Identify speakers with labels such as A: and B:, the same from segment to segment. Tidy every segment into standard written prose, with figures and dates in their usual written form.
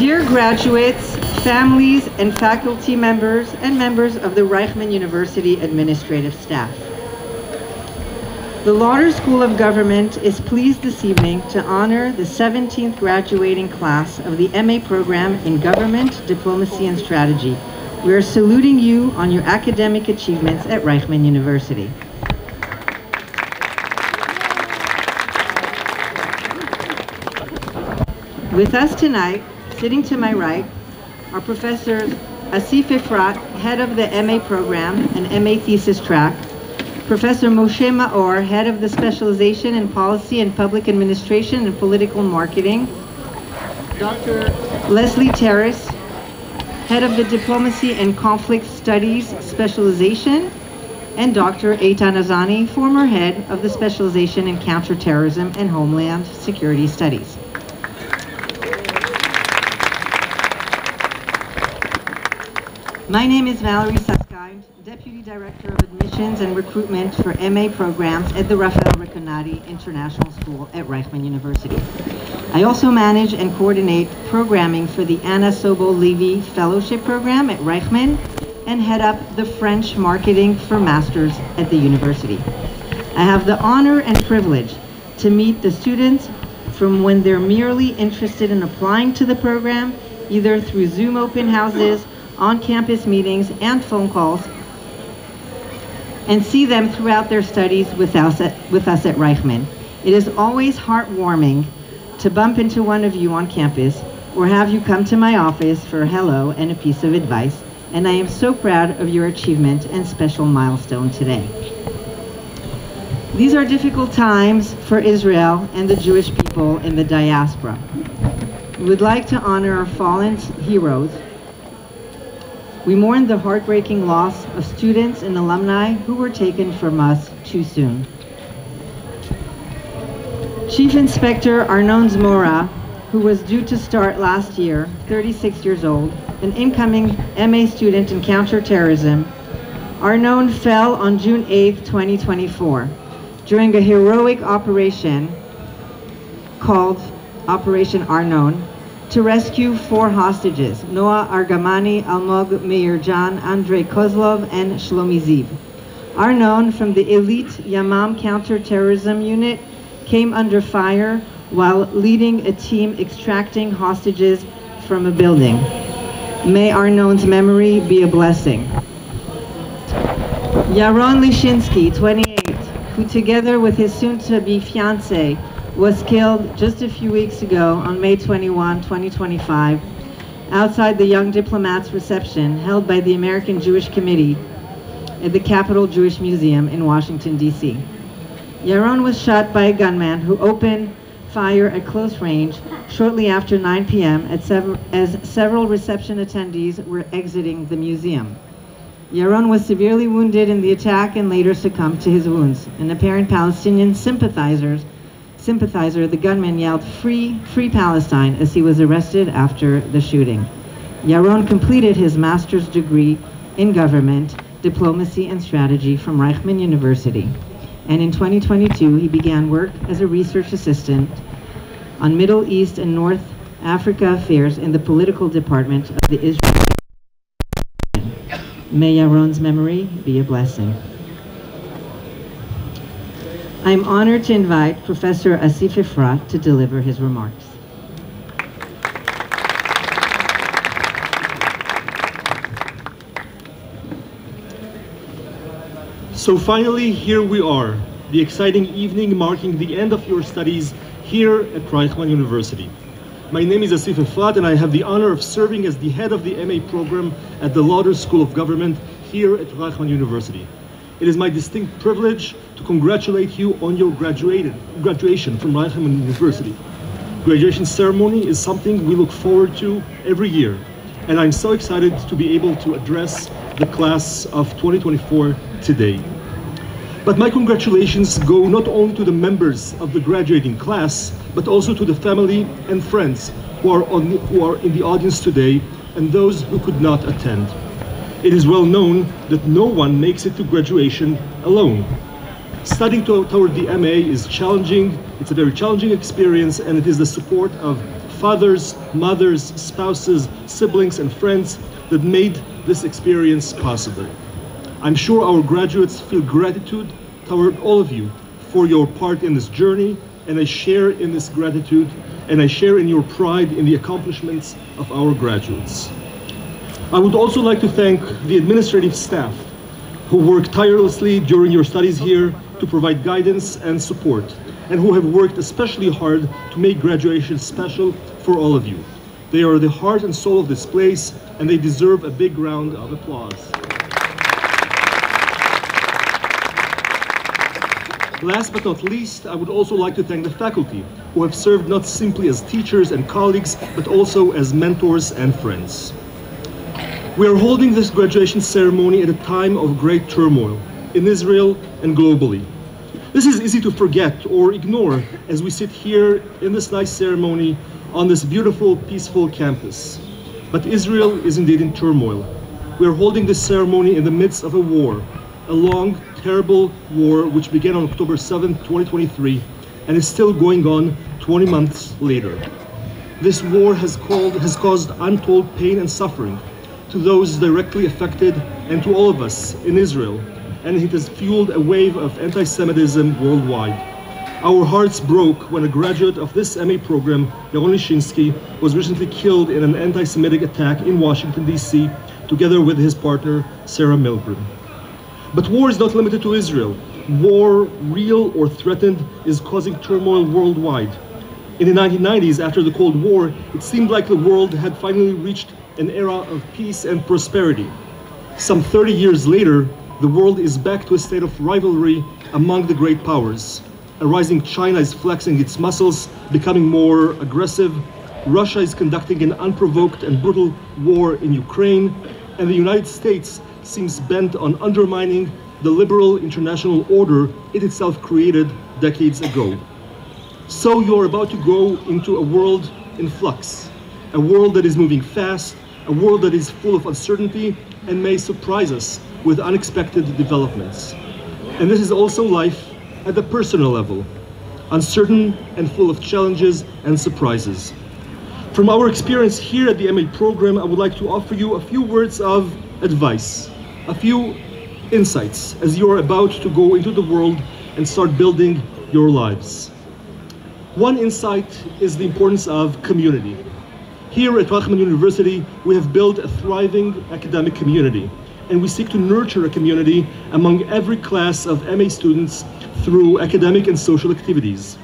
A: Dear graduates, families, and faculty members, and members of the Reichman University administrative staff. The Lauder School of Government is pleased this evening to honor the 17th graduating class of the MA program in Government, Diplomacy, and Strategy. We are saluting you on your academic achievements at Reichman University. With us tonight, sitting to my right, are Professors Asif Efrat, head of the MA program and MA thesis track, Professor Moshe Maor, head of the specialization in policy and public administration and political marketing, Dr. Leslie Terrace, head of the diplomacy and conflict studies specialization, and Dr. Eitan Azani, former head of the specialization in counterterrorism and homeland security studies. My name is Valerie Saskind, Deputy Director of Admissions and Recruitment for MA programs at the Rafael Reconati International School at Reichman University. I also manage and coordinate programming for the Anna Sobol Levy Fellowship Program at Reichman and head up the French Marketing for Masters at the university. I have the honor and privilege to meet the students from when they're merely interested in applying to the program, either through Zoom open houses, on-campus meetings, and phone calls, and see them throughout their studies with us at Reichman. It is always heartwarming to bump into one of you on campus or have you come to my office for a hello and a piece of advice, and I am so proud of your achievement and special milestone today. These are difficult times for Israel and the Jewish people in the diaspora. We would like to honor our fallen heroes. We mourn the heartbreaking loss of students and alumni who were taken from us too soon. Chief Inspector Arnon Zmora, who was due to start last year, 36 years old, an incoming MA student in counterterrorism, Arnon fell on June 8, 2024, during a heroic operation called Operation Arnon, to rescue 4 hostages, Noah Argamani, Almog Meirjan, Andrei Kozlov, and Shlomi Ziv. Arnon, from the elite Yamam counterterrorism unit, came under fire while leading a team extracting hostages from a building. May Arnon's memory be a blessing. Yaron Lishinsky, 28, who together with his soon-to-be fiancée was killed just a few weeks ago on May 21, 2025, outside the Young Diplomats reception held by the American Jewish Committee at the Capitol Jewish Museum in Washington, D.C. Yaron was shot by a gunman who opened fire at close range shortly after 9 p.m. as several reception attendees were exiting the museum. Yaron was severely wounded in the attack and later succumbed to his wounds. An apparent Palestinian sympathizer, the gunman yelled, "Free, free Palestine," as he was arrested after the shooting. Yaron completed his master's degree in government, diplomacy, and strategy from Reichman University. And in 2022, he began work as a research assistant on Middle East and North Africa affairs in the political department of the Israel. May Yaron's memory be a blessing. I am honored to invite Professor Asif Efrat to deliver his remarks.
B: So finally, here we are, the exciting evening marking the end of your studies here at Reichman University. My name is Asif Efrat, and I have the honor of serving as the head of the MA program at the Lauder School of Government here at Reichman University. It is my distinct privilege to congratulate you on your graduation from Reichman University. Graduation ceremony is something we look forward to every year, and I'm so excited to be able to address the class of 2024 today. But my congratulations go not only to the members of the graduating class, but also to the family and friends who are in the audience today and those who could not attend. It is well known that no one makes it to graduation alone. Studying toward the MA is challenging, it's a very challenging experience, and it is the support of fathers, mothers, spouses, siblings, and friends that made this experience possible. I'm sure our graduates feel gratitude toward all of you for your part in this journey, and I share in this gratitude, and I share in your pride in the accomplishments of our graduates. I would also like to thank the administrative staff who worked tirelessly during your studies here to provide guidance and support, and who have worked especially hard to make graduation special for all of you. They are the heart and soul of this place, and they deserve a big round of applause. Last but not least, I would also like to thank the faculty, who have served not simply as teachers and colleagues, but also as mentors and friends. We are holding this graduation ceremony at a time of great turmoil in Israel and globally. This is easy to forget or ignore as we sit here in this nice ceremony on this beautiful, peaceful campus. But Israel is indeed in turmoil. We are holding this ceremony in the midst of a war, a long, terrible war which began on October 7, 2023, and is still going on 20 months later. This war has caused untold pain and suffering to those directly affected and to all of us in Israel, and it has fueled a wave of anti-Semitism worldwide. Our hearts broke when a graduate of this MA program, Yaron Lishinsky, was recently killed in an anti-Semitic attack in Washington, D.C., together with his partner, Sarah Milgren. But war is not limited to Israel. War, real or threatened, is causing turmoil worldwide. In the 1990s, after the Cold War, it seemed like the world had finally reached an era of peace and prosperity. Some 30 years later, the world is back to a state of rivalry among the great powers. A rising China is flexing its muscles, becoming more aggressive. Russia is conducting an unprovoked and brutal war in Ukraine, and the United States seems bent on undermining the liberal international order it itself created decades ago. So you're about to go into a world in flux, a world that is moving fast, a world that is full of uncertainty and may surprise us with unexpected developments. And this is also life at the personal level, uncertain and full of challenges and surprises. From our experience here at the MA program, I would like to offer you a few words of advice, a few insights as you are about to go into the world and start building your lives. One insight is the importance of community. Here at Reichman University, we have built a thriving academic community, and we seek to nurture a community among every class of MA students through academic and social activities.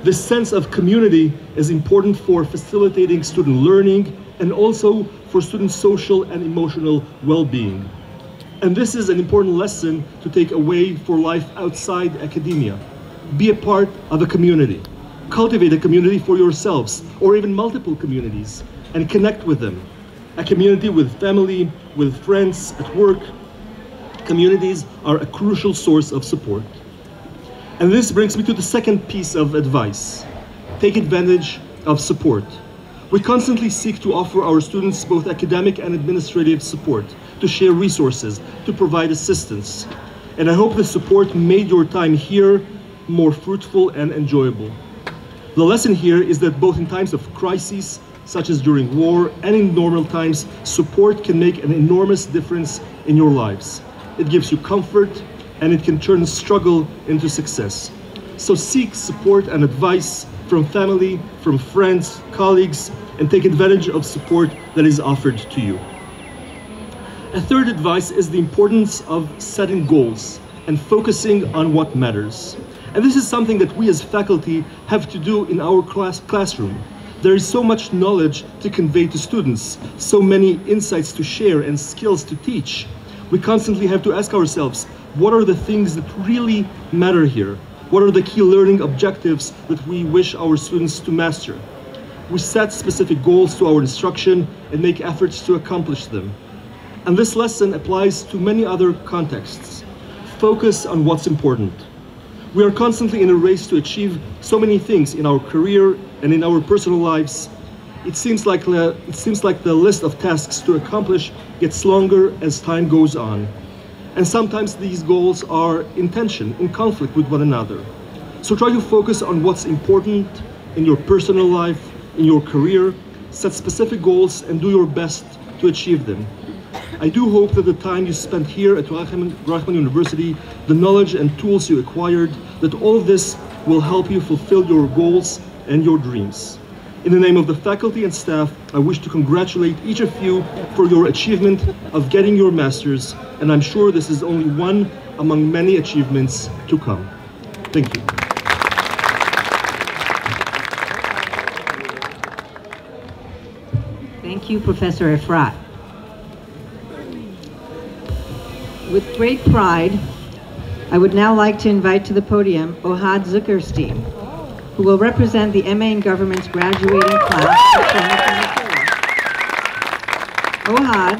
B: This sense of community is important for facilitating student learning and also for student social and emotional well-being. And this is an important lesson to take away for life outside academia. Be a part of a community. Cultivate a community for yourselves, or even multiple communities, and connect with them. A community with family, with friends, at work. Communities are a crucial source of support. And this brings me to the second piece of advice. Take advantage of support. We constantly seek to offer our students both academic and administrative support, to share resources, to provide assistance. And I hope the support made your time here more fruitful and enjoyable. The lesson here is that both in times of crises, such as during war, and in normal times, support can make an enormous difference in your lives. It gives you comfort, and it can turn struggle into success. So seek support and advice from family, from friends, colleagues, and take advantage of support that is offered to you. A third advice is the importance of setting goals and focusing on what matters. And this is something that we as faculty have to do in our classroom. There is so much knowledge to convey to students, so many insights to share and skills to teach. We constantly have to ask ourselves, what are the things that really matter here? What are the key learning objectives that we wish our students to master? We set specific goals to our instruction and make efforts to accomplish them. And this lesson applies to many other contexts. Focus on what's important. We are constantly in a race to achieve so many things in our career and in our personal lives. It seems like the list of tasks to accomplish gets longer as time goes on. And sometimes these goals are in tension, in conflict with one another. So try to focus on what's important in your personal life, in your career, set specific goals, and do your best to achieve them. I do hope that the time you spent here at Reichman University, the knowledge and tools you acquired, that all of this will help you fulfill your goals and your dreams. In the name of the faculty and staff, I wish to congratulate each of you for your achievement of getting your master's, and I'm sure this is only one among many achievements to come. Thank you.
A: Thank you, Professor Efrat. With great pride, I would now like to invite to the podium Ohad Zuckerstein, who will represent the MA in Government's graduating class of 2024. Ohad,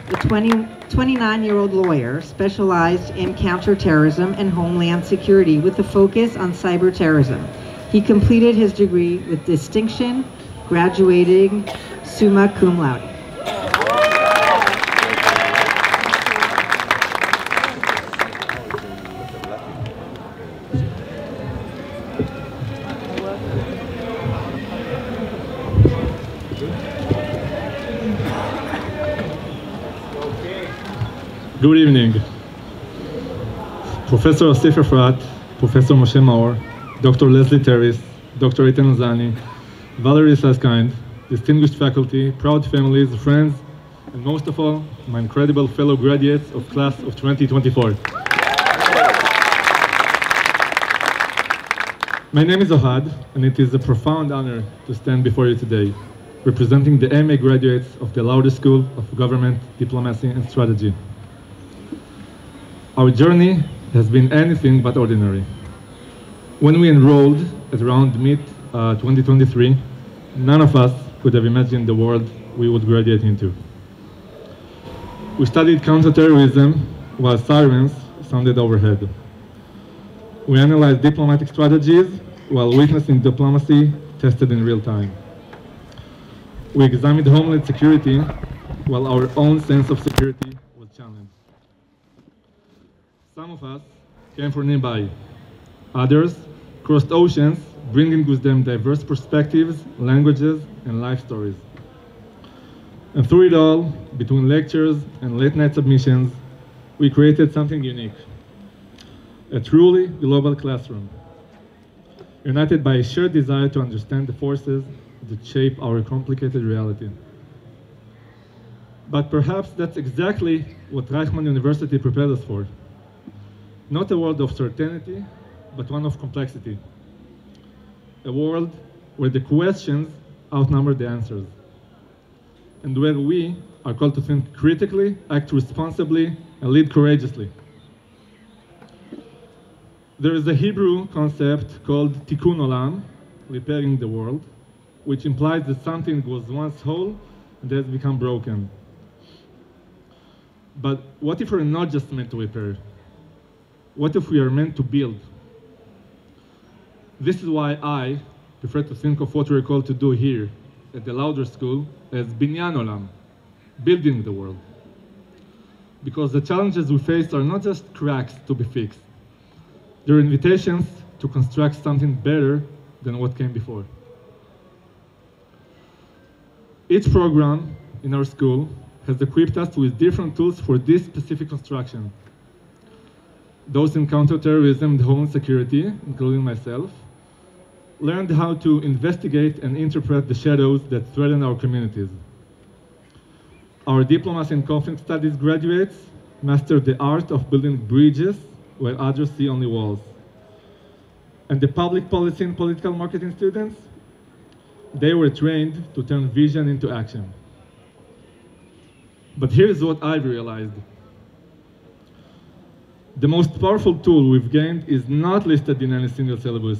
A: the 29-year-old lawyer, specialized in counterterrorism and homeland security with a focus on cyber terrorism. He completed his degree with distinction, graduating summa cum laude.
C: Good evening. Professor Asif Efrat, Professor Moshe Maor, Dr. Leslie Terris, Dr. Eitan Azani, Valerie Saskind, distinguished faculty, proud families, friends, and most of all, my incredible fellow graduates of class of 2024. My name is Ohad, and it is a profound honor to stand before you today, representing the MA graduates of the Lauder School of Government, Diplomacy, and Strategy. Our journey has been anything but ordinary. When we enrolled at around mid-2023, none of us could have imagined the world we would graduate into. We studied counterterrorism while sirens sounded overhead. We analyzed diplomatic strategies while witnessing diplomacy tested in real time. We examined homeland security while our own sense of security was challenged. Some of us came from nearby. Others crossed oceans, bringing with them diverse perspectives, languages, and life stories. And through it all, between lectures and late-night submissions, we created something unique. A truly global classroom, united by a shared desire to understand the forces that shape our complicated reality. But perhaps that's exactly what Reichman University prepared us for. Not a world of certainty, but one of complexity. A world where the questions outnumber the answers, and where we are called to think critically, act responsibly, and lead courageously. There is a Hebrew concept called tikkun olam, repairing the world, which implies that something was once whole and has become broken. But what if we're not just meant to repair? What if we are meant to build? This is why I prefer to think of what we're called to do here at the Lauder School as binyan olam, building the world. Because the challenges we face are not just cracks to be fixed. They're invitations to construct something better than what came before. Each program in our school has equipped us with different tools for this specific construction. Those in counterterrorism and homeland security, including myself, learned how to investigate and interpret the shadows that threaten our communities. Our diplomacy and conflict studies graduates mastered the art of building bridges where others see only walls. And the public policy and political marketing students, they were trained to turn vision into action. But here's what I've realized. The most powerful tool we've gained is not listed in any single syllabus.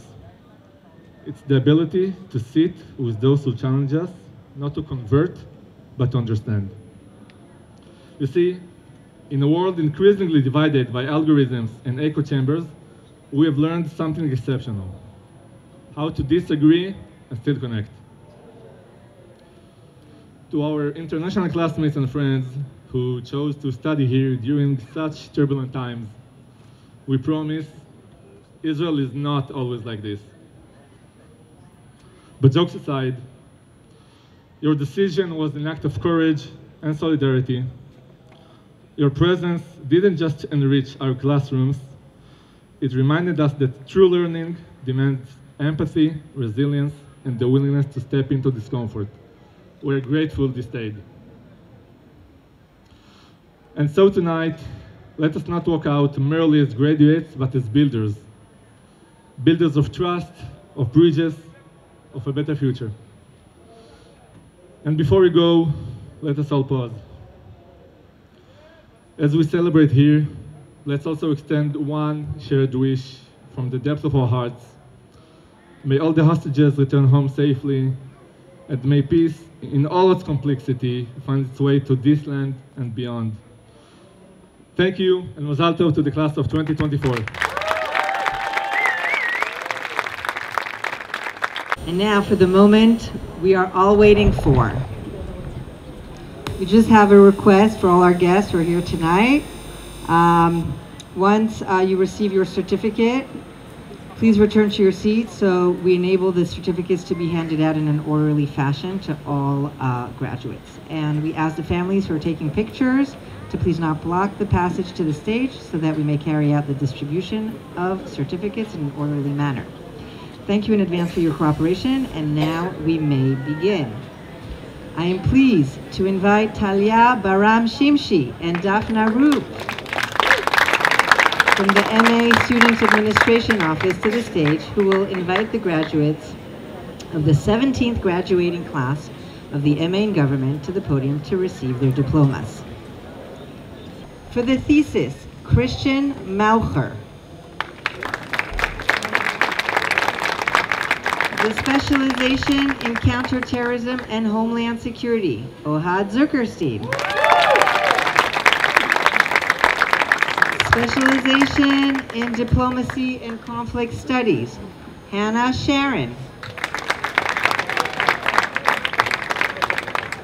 C: It's the ability to sit with those who challenge us, not to convert, but to understand. You see, in a world increasingly divided by algorithms and echo chambers, we have learned something exceptional: how to disagree and still connect. To our international classmates and friends who chose to study here during such turbulent times, we promise Israel is not always like this. But jokes aside, Your decision was an act of courage and solidarity. Your presence didn't just enrich our classrooms, it reminded us that true learning demands empathy, resilience, and the willingness to step into discomfort. We're grateful you stayed. And so tonight, let us not walk out merely as graduates, but as builders. Builders of trust, of bridges, of a better future. And before we go, let us all pause. As we celebrate here, let's also extend one shared wish from the depths of our hearts. May all the hostages return home safely, and may peace, in all its complexity, find its way to this land and beyond. Thank you, and Mazal Tov to the class of 2024.
A: And now for the moment we are all waiting for. We just have a request for all our guests who are here tonight. Once you receive your certificate, please return to your seats so we enable the certificates to be handed out in an orderly fashion to all graduates. And we ask the families who are taking pictures to please not block the passage to the stage so that we may carry out the distribution of certificates in an orderly manner. Thank you in advance for your cooperation, and now we may begin. I am pleased to invite Talia Baram Shimshi and Daphna Roop from the MA Student Administration Office to the stage, who will invite the graduates of the 17th graduating class of the MA in Government to the podium to receive their diplomas. For the thesis, Christian Maucher. The specialization in counterterrorism and homeland security, Ohad Zuckerstein. Specialization in diplomacy and conflict studies, Hannah Sharon.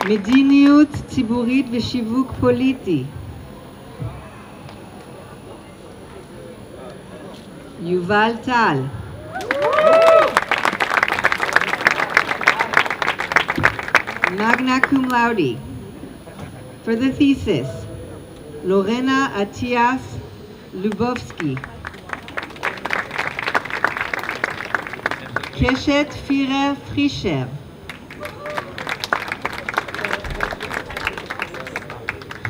A: מדיניות ציבורית ושיווק פוליטי, יובל טל. Magna cum laude. For the thesis, Lorena Atias Lubovsky. Keshet Führer Frischer.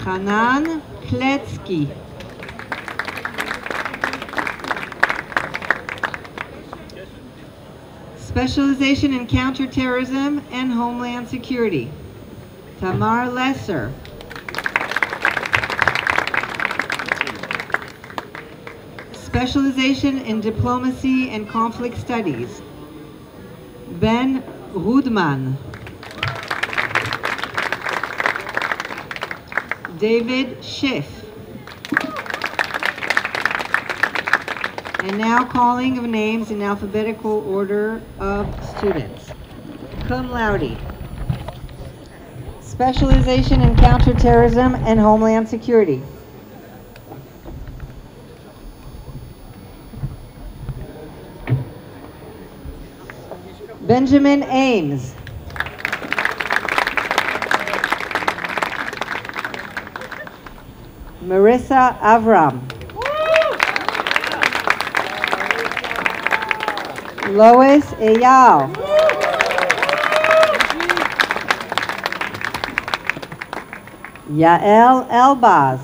A: Hanan Kletsky. Specialization in counterterrorism and homeland security, Tamar Lesser. Specialization in diplomacy and conflict studies, Ben Rudman. David Schiff. And now calling of names in alphabetical order of students. Cum laude. Specialization in counterterrorism and homeland security, Benjamin Ames. Marissa Avram. Lois Eyal. Yael Elbaz.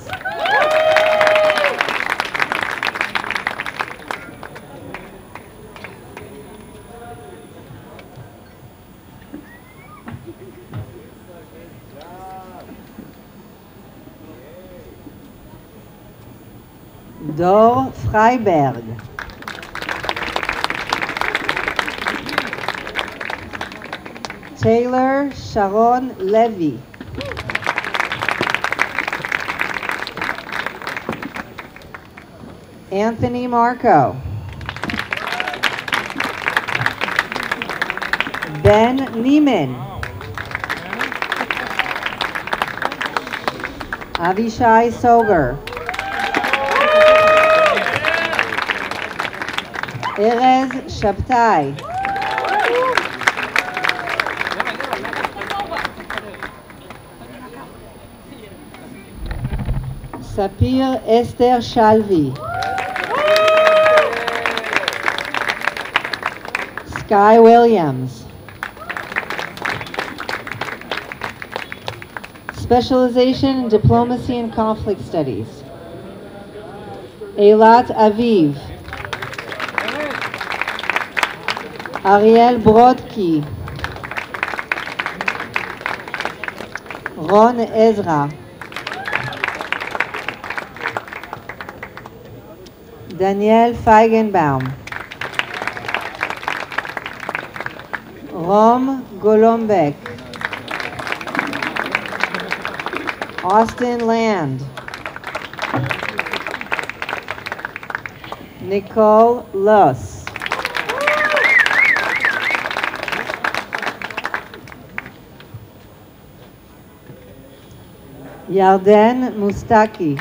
A: Dor Freiberg. Taylor Sharon Levy. Anthony Marco. Ben Neiman. Avishai Soger. Erez Shabtai. Sapir Esther Shalvi. Sky Williams. Specialization in Diplomacy and Conflict Studies. Eilat Aviv. Ariel Brodki. Ron Ezra. Daniel Feigenbaum. Rom Golombek. Austin Land. Nicole Luss. Yarden Mustaki.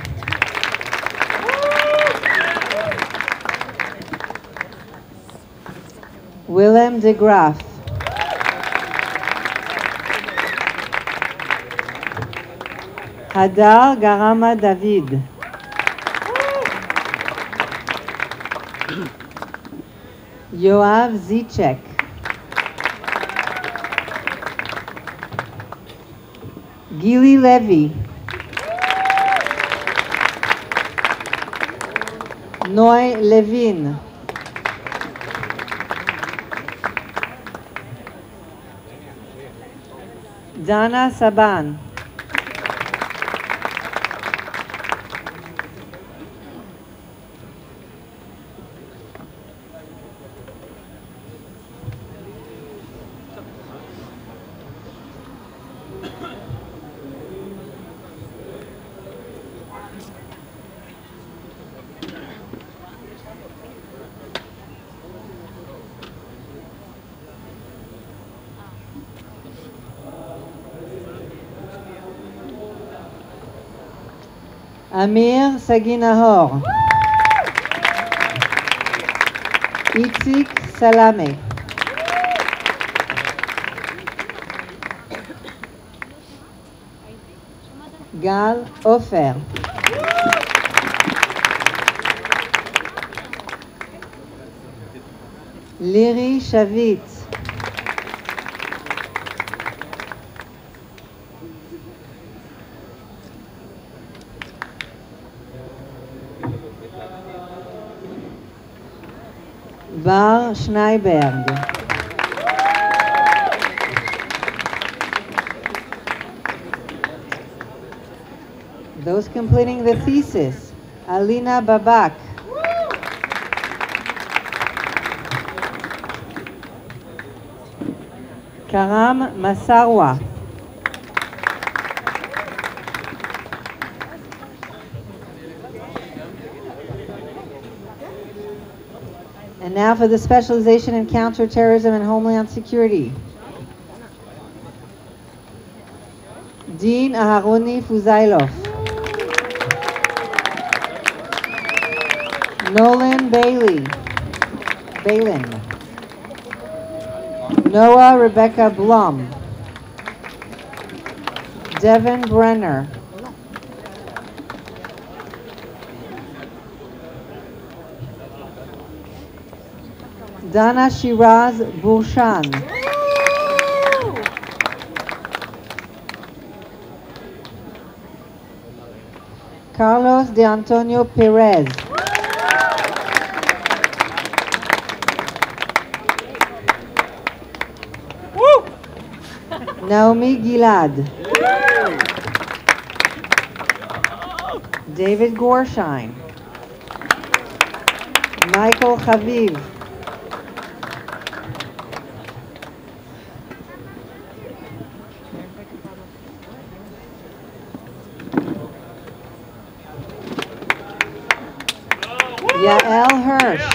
A: Willem de Graaf. Hadar Garama David. Yoav Zichek. Gili Levy. Noy Levin. Dana Saban. Amir Saginahor. Itzik Salame. Gal Ofer. Liri Shavitz. Bar Schneiberg. Those completing the thesis, Alina Babak. Karam Masarwa. And now for the specialization in counterterrorism and homeland security. Dean Aharoni Fuzailov. Nolan Balin. Noah Rebecca Blum. Devin Brenner. Dana Shiraz Burshan. Carlos de Antonio Perez. Naomi Gilad. David Gorshine. Michael Chaviv. Yael Hirsch.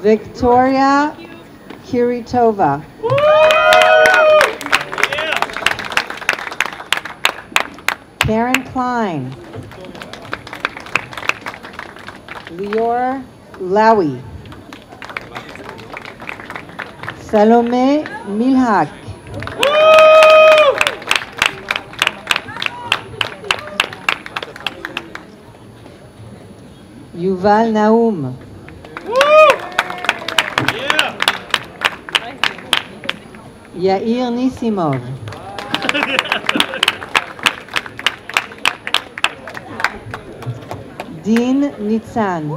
A: Victoria Kiritova. Karen Klein. Lior Lawi. Salome Milhak. Yuval Naum. Yair Nisimov. Din Nitzan.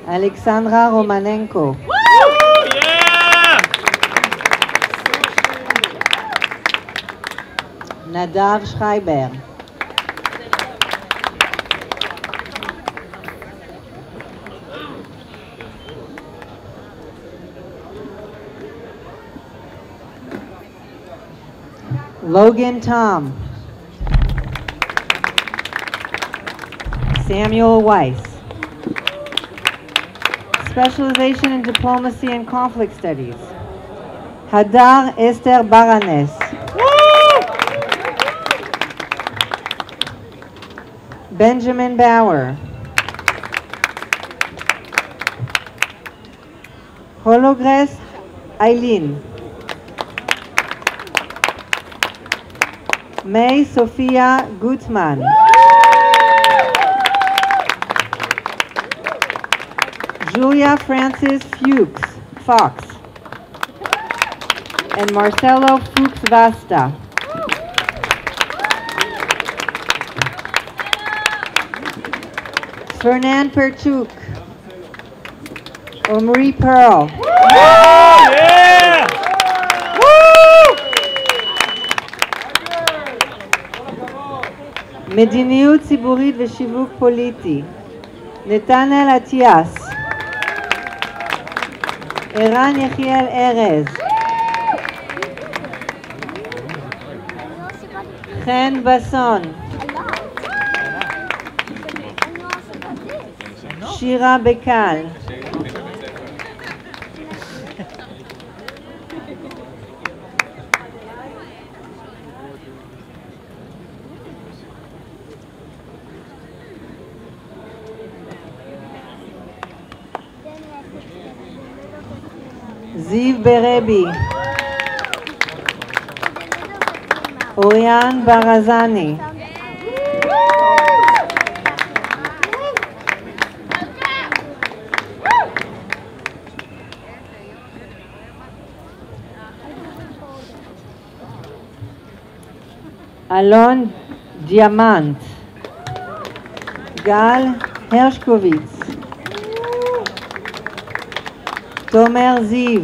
A: Alexandra Romanenko. Nadav Schreiber. Logan Tom. Samuel Weiss. Specialization in Diplomacy and Conflict Studies. Hadar Esther Baranes. Benjamin Bauer. Hologres Eileen. May Sophia Gutmann. Julia Francis Fuchs, Fox. And Marcelo Fuchs Vasta. Fernand Perchuk. Omri Pearl. מדיניות ציבורית ושיווק פוליטי. נתנאל אטיאס. ערן יחיאל ארז. חן בסון. שירה בקל. זיו ברבי. אוריאן ברזני. אלון דיאמנט. גל הרשקוביץ. תומר זיו.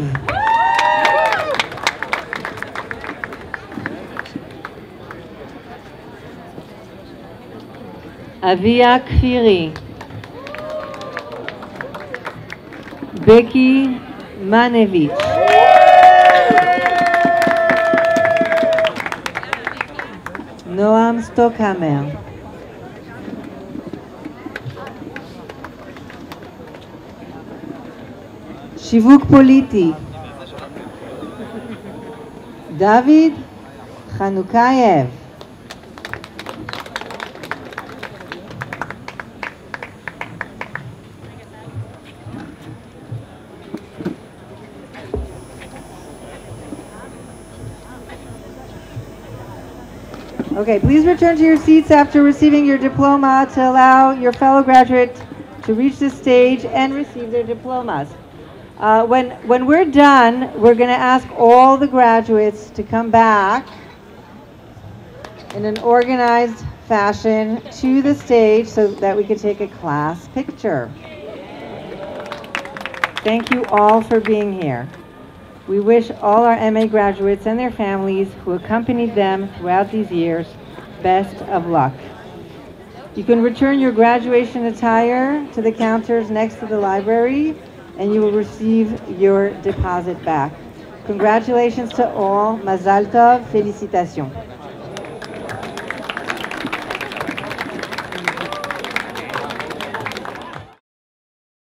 A: אביה כפירי. בקי מנביץ'. נועם סטוקהמר. שיווק פוליטי. דוד חנוכייב. Okay, please return to your seats after receiving your diploma to allow your fellow graduate to reach the stage and receive their diplomas. When we're done, we're going to ask all the graduates to come back in an organized fashion to the stage so that we can take a class picture. Thank you all for being here. We wish all our MA graduates and their families who accompanied them throughout these years best of luck. You can return your graduation attire to the counters next to the library and you will receive your deposit back. Congratulations to all. Mazal tov. Félicitations.